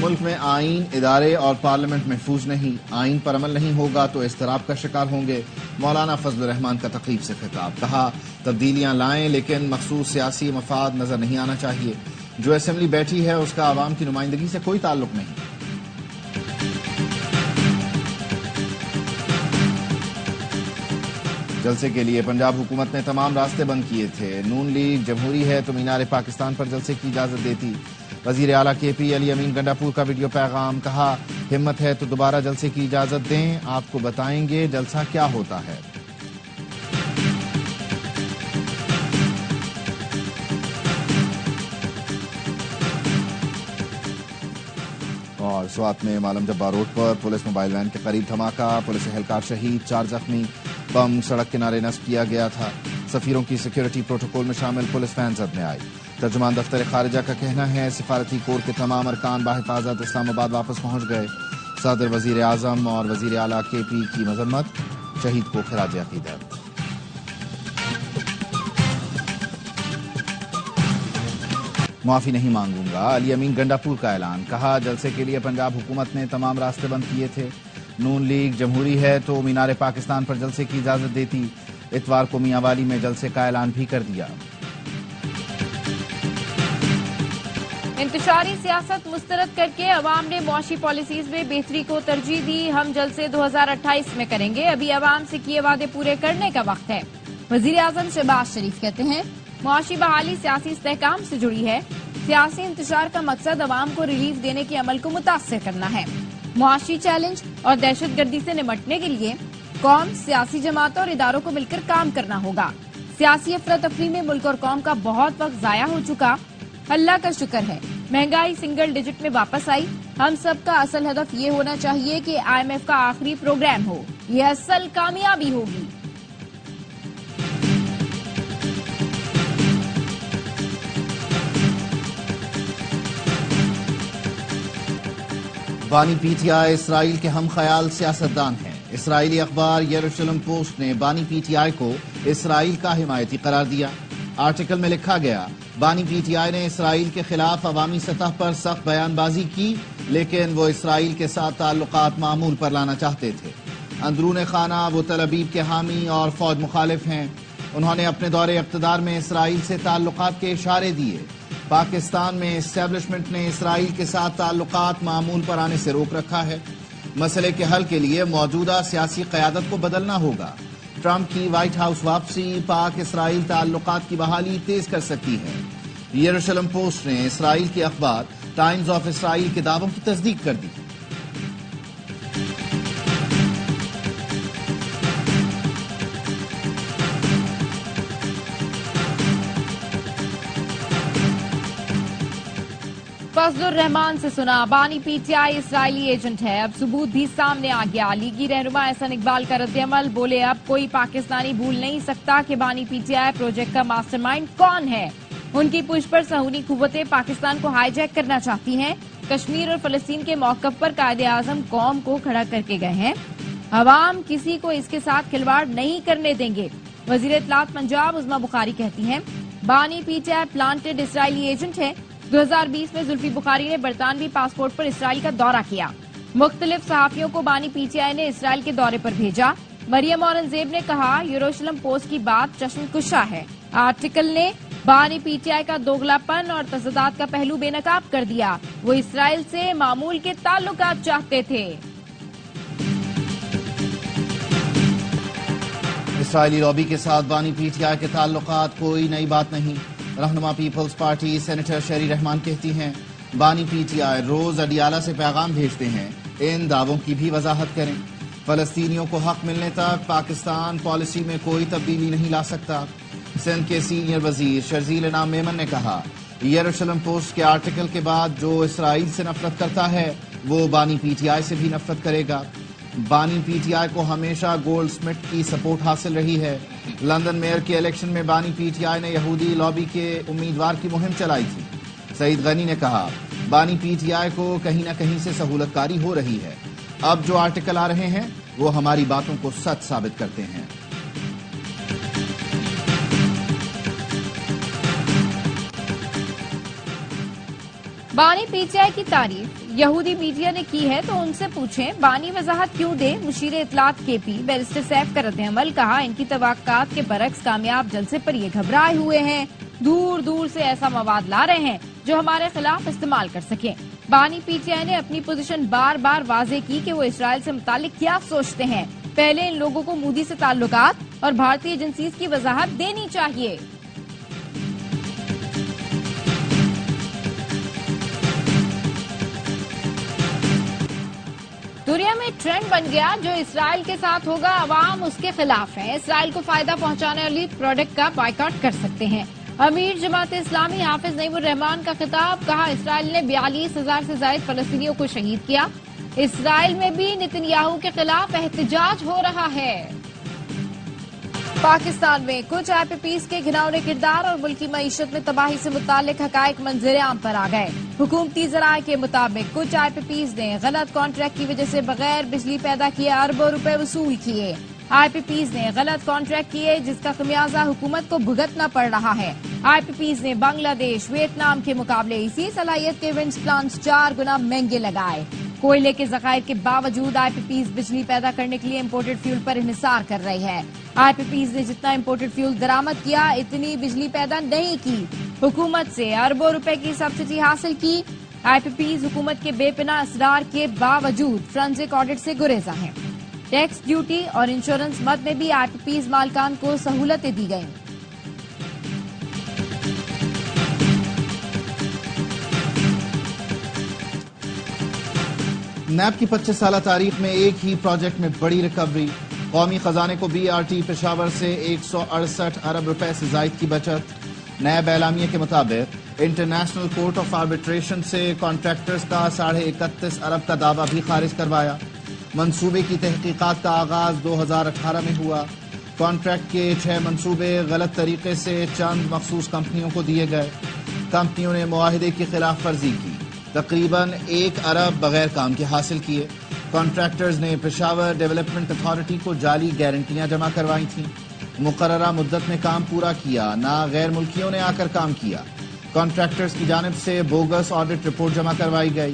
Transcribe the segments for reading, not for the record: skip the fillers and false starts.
ملک میں آئین، ادارے اور پارلیمنٹ محفوظ نہیں، آئین پر عمل نہیں ہوگا تو اضطراب کا شکار ہوں گے۔ مولانا فضل الرحمان کا تقریب سے خطاب، کہا تبدیلیاں لائیں لیکن مخصوص سیاسی مفاد نظر نہیں آنا چاہیے۔ جو اسمبلی بیٹھی ہے اس کا عوام کی نمائندگی سے کوئی تعلق نہیں۔ جلسے کے لیے پنجاب حکومت نے تمام راستے بند کیے تھے۔ نون لیگ جمہوری ہے تو مینار پاکستان پر جلسے کی اجازت دیتی۔ وزیر اعلیٰ کے پی علی امین گنڈاپور کا ویڈیو پیغام، کہا ہمت ہے تو دوبارہ جلسے کی اجازت دیں، آپ کو بتائیں گے جلسہ کیا ہوتا ہے۔ اور سوات میں معلم جبار روڈ پر پولیس موبائل وین کے قریب دھماکہ، پولیس اہلکار شہید، 4 زخمی، بم سڑک کنارے نصب کیا گیا تھا۔ سفیروں کی سیکیورٹی پروٹوکول میں شامل پولیس وین زد میں آئی۔ ترجمان دفتر خارجہ کا کہنا ہے سفارتی کور کے تمام ارکان بحفاظت اسلام آباد واپس پہنچ گئے۔ صدر، وزیر اعظم اور وزیر اعلیٰ کے پی کی مذمت، شہید کو خراج عقیدت۔ معافی نہیں مانگوں گا، علی امین گنڈاپور کا اعلان، کہا جلسے کے لیے پنجاب حکومت نے تمام راستے بند کیے تھے۔ نون لیگ جمہوری ہے تو مینار پاکستان پر جلسے کی اجازت دیتی۔ اتوار کو میاں والی میں جلسے کا اعلان بھی کر دیا۔ انتشاری سیاست مسترد کر کے عوام نے معاشی پالیسیز میں بہتری کو ترجیح دی۔ ہم جلسے 2028 میں کریں گے، ابھی عوام سے کیے وعدے پورے کرنے کا وقت ہے۔ وزیر اعظم شہباز شریف کہتے ہیں معاشی بحالی سیاسی استحکام سے جڑی ہے۔ سیاسی انتشار کا مقصد عوام کو ریلیف دینے کے عمل کو متاثر کرنا ہے۔ معاشی چیلنج اور دہشت گردی سے نمٹنے کے لیے قوم، سیاسی جماعتوں اور اداروں کو مل کر کام کرنا ہوگا۔ سیاسی افراتفری میں ملک اور قوم کا بہت وقت ضائع ہو چکا، اللہ کا شکر ہے مہنگائی سنگل ڈیجٹ میں واپس آئی۔ ہم سب کا اصل ہدف یہ ہونا چاہیے کہ IMF کا آخری پروگرام ہو، یہ اصل کامیابی ہوگی۔ بانی پی ٹی آئی اسرائیل کے ہم خیال سیاستدان ہیں۔ اسرائیلی اخبار یروشلم پوسٹ نے بانی پی ٹی آئی کو اسرائیل کا حمایتی قرار دیا۔ آرٹیکل میں لکھا گیا بانی پی ٹی آئی نے اسرائیل کے خلاف عوامی سطح پر سخت بیان بازی کی، لیکن وہ اسرائیل کے ساتھ تعلقات معمول پر لانا چاہتے تھے۔ اندرون خانہ وہ تل ابیب کے حامی اور فوج مخالف ہیں۔ انہوں نے اپنے دور اقتدار میں اسرائیل سے تعلقات کے اشارے دیے۔ پاکستان میں اسٹیبلشمنٹ نے اسرائیل کے ساتھ تعلقات معمول پر آنے سے روک رکھا ہے۔ مسئلے کے حل کے لیے موجودہ سیاسی قیادت کو بدلنا ہوگا۔ ٹرمپ کی وائٹ ہاؤس واپسی پاک اسرائیل تعلقات کی بحالی تیز کر سکتی ہے۔ یروشلم پوسٹ نے اسرائیل کے اخبار ٹائمز آف اسرائیل کے دعووں کی تصدیق کر دی۔ فضل الرحمان سے سنا بانی P T I Israeli agent ہے، اب ثبوت بھی سامنے آ گیا۔ لیگی رہنما احسن اقبال کا رد عمل، بولے اب کوئی پاکستانی بھول نہیں سکتا کہ بانی پی ٹی آئی پروجیکٹ کا ماسٹر مائنڈ کون ہے۔ ان کی پش پر صہیونی قوتیں پاکستان کو ہائی جیک کرنا چاہتی ہیں۔ کشمیر اور فلسطین کے موقف پر قائد اعظم قوم کو کھڑا کر کے گئے ہیں، عوام کسی کو اس کے ساتھ کھلواڑ نہیں کرنے دیں گے۔ وزیر اطلاعات پنجاب عظمیٰ بخاری کہتی ہیں بانی P T I planted Israeli agent ہے۔ 2020 میں زلفی بخاری نے برطانوی پاسپورٹ پر اسرائیل کا دورہ کیا۔ مختلف صحافیوں کو بانی پی ٹی آئی نے اسرائیل کے دورے پر بھیجا۔ مریم اورنگزیب نے کہا یروشلم پوسٹ کی بات چشم کشا ہے۔ آرٹیکل نے بانی پی ٹی آئی کا دوگلاپن اور تضادات کا پہلو بے نقاب کر دیا۔ وہ اسرائیل سے معمول کے تعلقات چاہتے تھے۔ اسرائیلی لابی کے ساتھ بانی پی ٹی آئی کے تعلقات کوئی نئی بات نہیں۔ رہنما پیپلز پارٹی سینیٹر شیری رحمان کہتی ہیں بانی پی ٹی آئی روز اڈیالہ سے پیغام بھیجتے ہیں، ان دعووں کی بھی وضاحت کریں۔ فلسطینیوں کو حق ملنے تک پاکستان پالیسی میں کوئی تبدیلی نہیں لا سکتا۔ سندھ کے سینئر وزیر شرزیل انعام میمن نے کہا یروشلم پوسٹ کے آرٹیکل کے بعد جو اسرائیل سے نفرت کرتا ہے وہ بانی پی ٹی آئی سے بھی نفرت کرے گا۔ بانی پی ٹی آئی کو ہمیشہ گولڈ سمتھ کی سپورٹ حاصل رہی ہے۔ لندن میئر کے الیکشن میں بانی پی ٹی آئی نے یہودی لابی کے امیدوار کی مہم چلائی تھی۔ سعید غنی نے کہا بانی پی ٹی آئی کو کہیں نہ کہیں سے سہولت کاری ہو رہی ہے، اب جو آرٹیکل آ رہے ہیں وہ ہماری باتوں کو سچ ثابت کرتے ہیں۔ بانی پی ٹی آئی کی تعریف یہودی میڈیا نے کی ہے تو ان سے پوچھیں، بانی وضاحت کیوں دے؟ مشیر اطلاعات کے پی بیرسٹر سیف کا رد عمل، کہا ان کی توقعات کے برعکس کامیاب جلسے پر یہ گھبرائے ہوئے ہیں، دور دور سے ایسا مواد لا رہے ہیں جو ہمارے خلاف استعمال کر سکیں۔ بانی پی ٹی آئی نے اپنی پوزیشن بار بار واضح کی کہ وہ اسرائیل سے متعلق کیا سوچتے ہیں۔ پہلے ان لوگوں کو مودی سے تعلقات اور بھارتی ایجنسیز کی وضاحت دینی چاہیے۔ دنیا میں ٹرینڈ بن گیا، جو اسرائیل کے ساتھ ہوگا عوام اس کے خلاف ہیں۔ اسرائیل کو فائدہ پہنچانے والی پروڈکٹ کا بائیکاٹ کر سکتے ہیں۔ امیر جماعت اسلامی حافظ نعیم الرحمان کا خطاب، کہا اسرائیل نے 42,000 سے زائد فلسطینیوں کو شہید کیا۔ اسرائیل میں بھی نتنیاہو کے خلاف احتجاج ہو رہا ہے۔ پاکستان میں کچھ آئی پی پیز کے گھناؤنے کردار اور ملکی معیشت میں تباہی سے متعلق حقائق منظر عام پر آ گئے۔ حکومتی ذرائع کے مطابق کچھ آئی پی پیز نے غلط کانٹریکٹ کی وجہ سے بغیر بجلی پیدا کیے اربوں روپے وصول کیے۔ آئی پی پیز نے غلط کانٹریکٹ کیے جس کا خمیازہ حکومت کو بھگتنا پڑ رہا ہے۔ آئی پی پیز نے بنگلہ دیش، ویتنام کے مقابلے اسی صلاحیت کے ونڈ پلانٹس 4 گنا مہنگے لگائے۔ کوئلے کے ذخائر کے باوجود آئی پی پیز بجلی پیدا کرنے کے لیے امپورٹڈ فیول پر انحصار کر رہی ہے۔ آئی پی پیز نے جتنا امپورٹڈ فیول درآمد کیا اتنی بجلی پیدا نہیں کی۔ حکومت سے اربوں روپے کی سبسڈی حاصل کی۔ آئی پی پیز حکومت کے بے پناہ اصرار کے باوجود فرنزک آڈٹ سے گریزاں ہیں۔ ٹیکس، ڈیوٹی اور انشورنس مد میں بھی آئی پی پیز مالکان کو سہولتیں دی گئیں۔ نیب کی 25 سالہ تاریخ میں ایک ہی پروجیکٹ میں بڑی ریکوری، قومی خزانے کو بی آر ٹی پشاور سے 168 ارب روپے سے زائد کی بچت۔ نیب اعلامیے کے مطابق انٹرنیشنل کورٹ آف آربیٹریشن سے کانٹریکٹرز کا 31.5 ارب کا دعویٰ بھی خارج کروایا۔ منصوبے کی تحقیقات کا آغاز 2018 میں ہوا۔ کانٹریکٹ کے 6 منصوبے غلط طریقے سے چند مخصوص کمپنیوں کو دیے گئے۔ کمپنیوں نے معاہدے کی خلاف ورزی کی، تقریباً 1 ارب بغیر کام کے حاصل کیے۔ کانٹریکٹرز نے پشاور ڈیولپمنٹ اتھارٹی کو جعلی گارنٹیاں جمع کروائی تھیں۔ مقررہ مدت میں کام پورا کیا نہ غیر ملکیوں نے آ کر کام کیا۔ کانٹریکٹرز کی جانب سے بوگس آڈٹ رپورٹ جمع کروائی گئی۔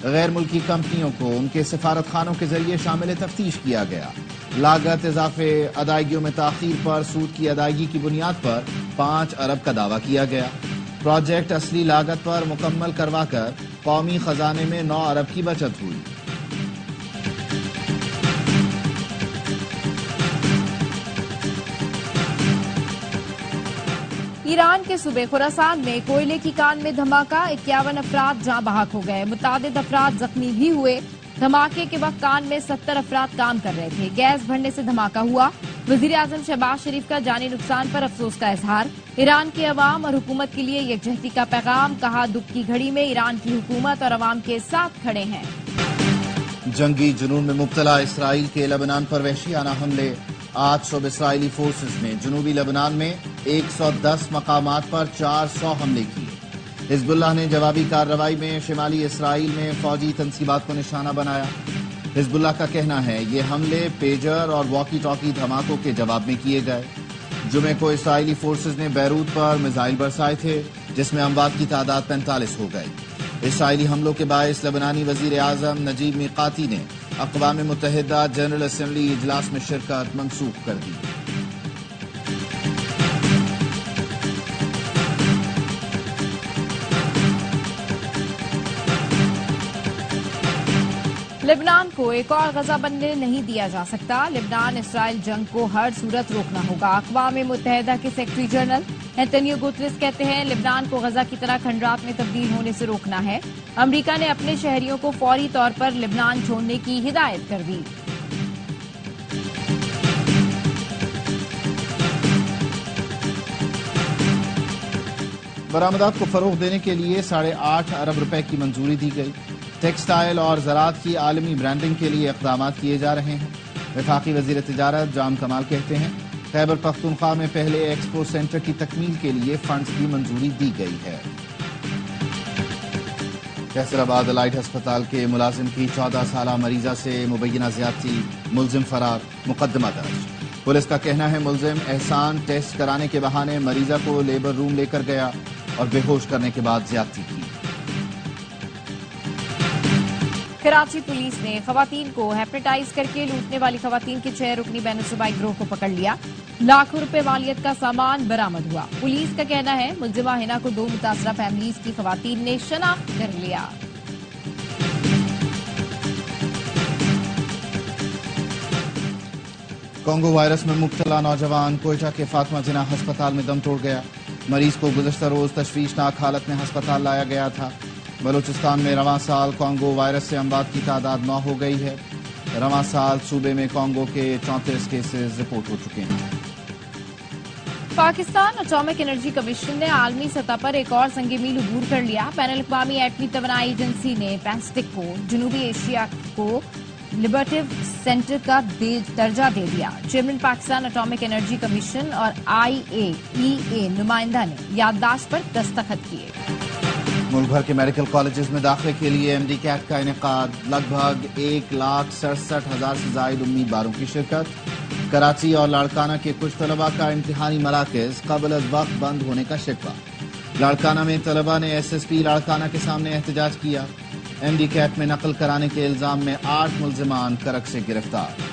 غیر ملکی کمپنیوں کو ان کے سفارت خانوں کے ذریعے شامل تفتیش کیا گیا۔ لاگت اضافے ادائیگیوں میں تاخیر پر سود کی ادائیگی کی بنیاد پر 5 ارب کا دعویٰ کیا گیا۔ پروجیکٹ اصلی لاگت پر مکمل کروا کر قومی خزانے میں 9 ارب کی بچت ہوئی۔ ایران کے صوبے خراسان میں کوئلے کی کان میں دھماکہ، 51 افراد جاں بحق ہو گئے، متعدد افراد زخمی بھی ہوئے۔ دھماکے کے وقت کان میں 70 افراد کام کر رہے تھے۔ گیس بھرنے سے دھماکہ ہوا۔ وزیر اعظم شہباز شریف کا جانی نقصان پر افسوس کا اظہار۔ ایران کے عوام اور حکومت کے لیے یکجہتی کا پیغام، کہا دکھ کی گھڑی میں ایران کی حکومت اور عوام کے ساتھ کھڑے ہیں۔ جنگی جنون میں مبتلا اسرائیل کے لبنان پر وحشیانہ حملے۔ 8 صبح اسرائیلی فورسز نے جنوبی لبنان میں 110 مقامات پر 400 حملے کیے۔ حزب اللہ نے جوابی کارروائی میں شمالی اسرائیل میں فوجی تنصیبات کو نشانہ بنایا۔ حزب اللہ کا کہنا ہے یہ حملے پیجر اور واکی ٹاکی دھماکوں کے جواب میں کیے گئے۔ جمعے کو اسرائیلی فورسز نے بیروت پر میزائل برسائے تھے جس میں اموات کی تعداد 45 ہو گئی۔ اسرائیلی حملوں کے باعث لبنانی وزیر اعظم نجیب میقاتی نے اقوام متحدہ جنرل اسمبلی اجلاس میں شرکت منسوخ کر دی۔ لبنان کو ایک اور غزہ بننے نہیں دیا جا سکتا۔ لبنان اسرائیل جنگ کو ہر صورت روکنا ہوگا۔ اقوام متحدہ کے سیکرٹری جنرل اینٹونیو گوتریس کہتے ہیں لبنان کو غزہ کی طرح کھنڈرات میں تبدیل ہونے سے روکنا ہے۔ امریکہ نے اپنے شہریوں کو فوری طور پر لبنان چھوڑنے کی ہدایت کر دی۔ برآمدات کو فروغ دینے کے لیے 8.5 ارب روپے کی منظوری دی گئی۔ ٹیکسٹائل اور زراعت کی عالمی برانڈنگ کے لیے اقدامات کیے جا رہے ہیں۔ وفاقی وزیر تجارت جام کمال کہتے ہیں خیبر پختونخوا میں پہلے ایکسپو سینٹر کی تکمیل کے لیے فنڈز کی منظوری دی گئی ہے۔ کیسر آباد الائٹ ہسپتال کے ملازم کی 14 سالہ مریضہ سے مبینہ زیادتی، ملزم فرار، مقدمہ درج۔ پولیس کا کہنا ہے ملزم احسان ٹیسٹ کرانے کے بہانے مریضہ کو لیبر روم لے کر گیا اور بے ہوش کرنے کے بعد زیادتی کی۔ کراچی پولیس نے خواتین کو ہیپنیٹائز کر کے لوٹنے والی خواتین کے 6 رکنی بین الصوبائی گروہ کو پکڑ لیا. لاکھوں روپے مالیت کا سامان برآمد ہوا. پولیس کا کہنا ہے ملزمہ ہنا کو 2 متاثرہ فیملیز کی خواتین نے شناخت کر لیا. کانگو وائرس میں مبتلا نوجوان کوئٹہ کے فاطمہ جناح ہسپتال میں دم توڑ گیا. مریض کو گزشتہ روز تشویشناک حالت میں ہسپتال لایا گیا تھا. بلوچستان میں رواں سال کانگو وائرس سے اموات کی تعداد 9 ہو گئی ہے. رواں سال صوبے میں کانگو کے 34 کیسز رپورٹ ہو چکے ہیں. پاکستان اٹامک انرجی کمیشن نے عالمی سطح پر ایک اور سنگ میل عبور کر لیا. بین الاقوامی ایٹمی توانائی ایجنسی نے پیسفک کو جنوبی ایشیا کو لبرٹیو سینٹر کا درجہ دے دیا. Chairman Pakistan atomic energy commission اور IAEA نمائندہ نے یادداشت پر دستخط کیے. ملک بھر کے میڈیکل کالجز میں داخلے کے لیے MD کیٹ کا انعقاد. لگ بھگ 1,67,000 سے زائد امیدواروں کی شرکت. کراچی اور لاڑکانہ کے کچھ طلبہ کا امتحانی مراکز قبل از وقت بند ہونے کا شکوہ. لاڑکانہ میں طلبہ نے SSP لاڑکانہ کے سامنے احتجاج کیا. MD کیٹ میں نقل کرانے کے الزام میں 8 ملزمان کرک سے گرفتار.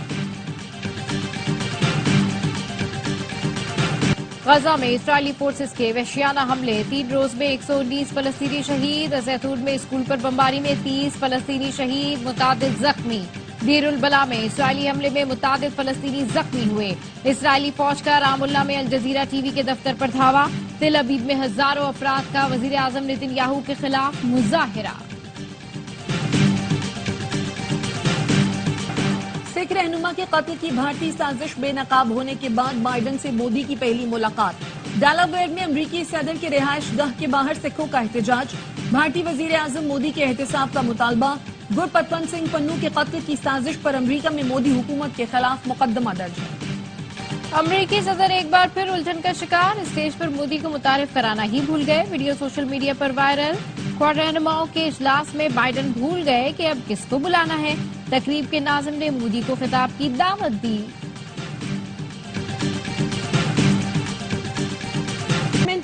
غزہ میں اسرائیلی فورسز کے وحشیانہ حملے. 3 روز میں 119 فلسطینی شہید. زیتون میں اسکول پر بمباری میں 30 فلسطینی شہید، متعدد زخمی. دیر البلا میں اسرائیلی حملے میں متعدد فلسطینی زخمی ہوئے. اسرائیلی فوج کا رام اللہ میں الجزیرہ TV کے دفتر پر دھاوا. تل ابیب میں ہزاروں افراد کا وزیر اعظم نتن یاہو کے خلاف مظاہرہ. سکھ رہنما کے قتل کی بھارتی سازش بے نقاب ہونے کے بعد بائیڈن سے مودی کی پہلی ملاقات. ڈیلاویئر میں امریکی صدر کے رہائش گاہ کے باہر سکھوں کا احتجاج. بھارتی وزیر اعظم مودی کے احتساب کا مطالبہ. گرپتون سنگھ پنو کے قتل کی سازش پر امریکہ میں مودی حکومت کے خلاف مقدمہ درج ہے. امریکی صدر ایک بار پھر الجھن کا شکار. اسٹیج پر مودی کو متعارف کرانا ہی بھول گئے. ویڈیو سوشل میڈیا پر وائرل. کوڈ رہنماؤں کے اجلاس میں بائیڈن بھول گئے کہ اب کس کو بلانا ہے. تقریب کے ناظم نے مودی کو خطاب کی دعوت دی.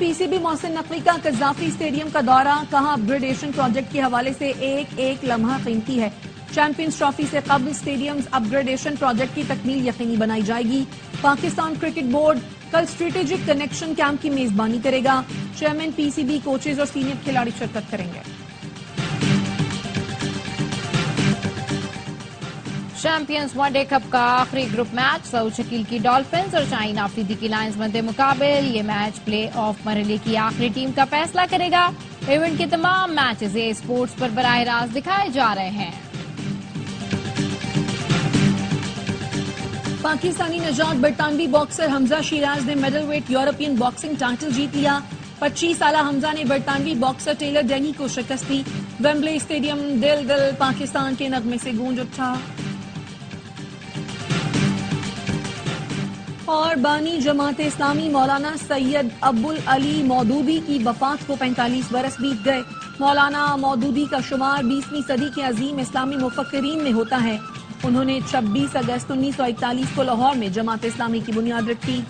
PCB محسن نقوی کا قذافی اسٹیڈیم کا دورہ. کہا اپ گریڈیشن پروجیکٹ کے حوالے سے ایک ایک لمحہ قیمتی ہے. چیمپئنز ٹرافی سے قبل اسٹیڈیمز اپ گریڈیشن پروجیکٹ کی تکمیل یقینی بنائی جائے گی. پاکستان کرکٹ بورڈ کل اسٹریٹجک کنیکشن کیمپ کی میزبانی کرے گا. چیئرمین PCB، کوچز اور سینئر کھلاڑی شرکت کریں گے. چیمپئنز ون ڈے کپ کا آخری گروپ میچ. سعود شکیل کی ڈالفنز اور شاہین آفریدی کی لائنز مد مقابل. یہ میچ پلے آف مرحلے کی آخری ٹیم کا فیصلہ کرے گا. ایونٹ کے تمام میچز اسپورٹس پر براہ راست دکھائے جا رہے ہیں. پاکستانی نژاد برطانوی باکسر حمزہ شیراز نے middleweight European boxing title جیت لیا. 25 سالہ حمزہ نے برطانوی باکسر ٹیلر ڈینی کو شکست دی. ویمبلے اسٹیڈیم دل دل پاکستان کے نغمے سے گونج اٹھا. اور بانی جماعت اسلامی مولانا سید ابوالعلی مودودی کی وفات کو 45 برس بیت گئے. مولانا مودودی کا شمار 20ویں صدی کے عظیم اسلامی مفکرین میں ہوتا ہے. انہوں نے 26 اگست 1941 کو لاہور میں جماعت اسلامی کی بنیاد رکھی.